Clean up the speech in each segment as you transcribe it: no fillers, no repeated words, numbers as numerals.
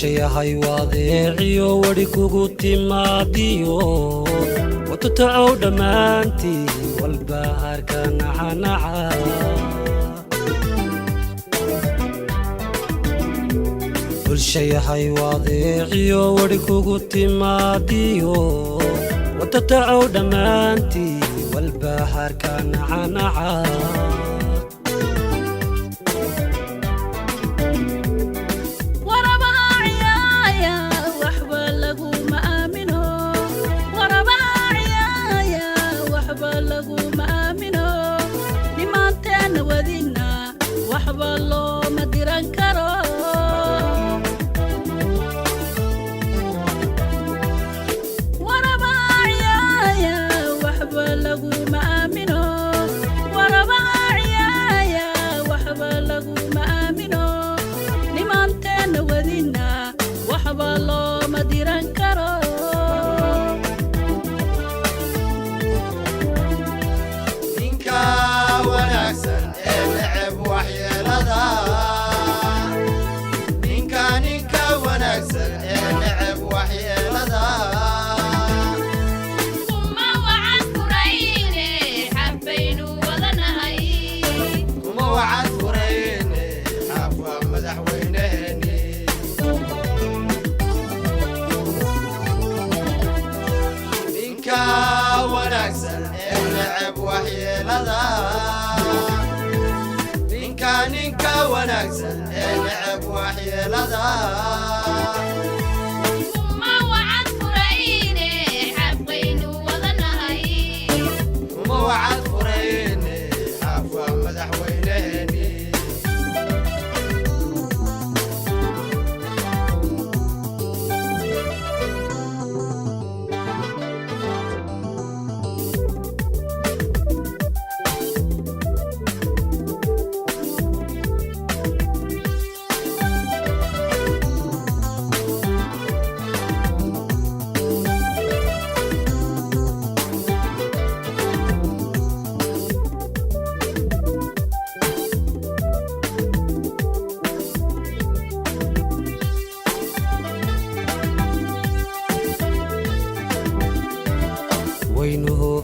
bulshayahay wadeeciyo wari kugu timaadiyo وتتعو دمانتي والبهار كان عنعا كل شي هاي واضيعيو وركوكو تماديو وتتعو دمانتي والبهار كان عنعا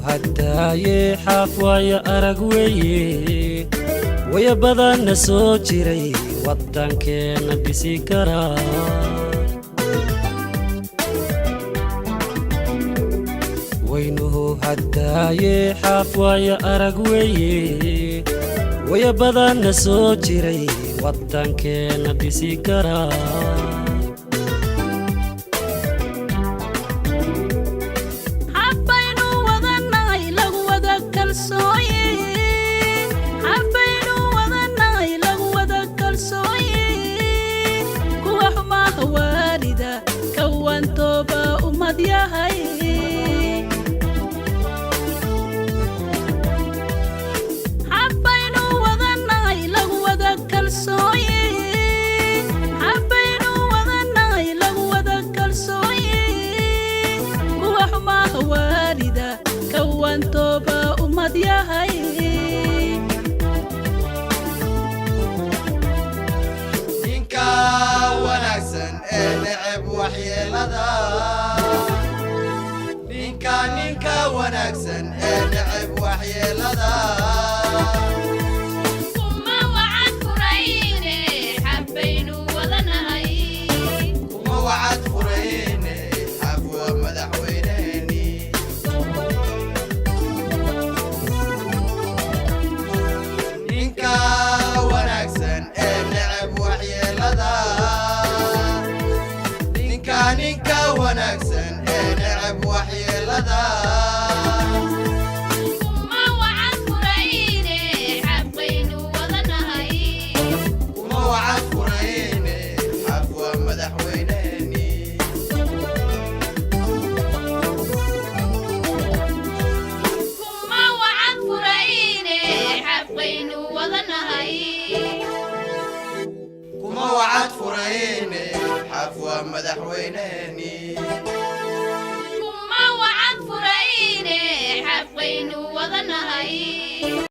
هداي حافوا يا أرجوي ويا بدن سوتشري وطن كان بسكرا وينه هداي حافوا يا أرجوي ويا بدن سوتشري وطن كان بسكرا ninka wanaagsan ee lacab waxyeelada kuma wacad furayne xabaynu wadanahay kuma wacad furayne xabwa madaxweyneeni ninka wanaagsan ee lacab waxyeelada ninka wanaagsan ee lacab waxyeelada حفوة مدحوينيني كما وعد فريني حفوين وضنهي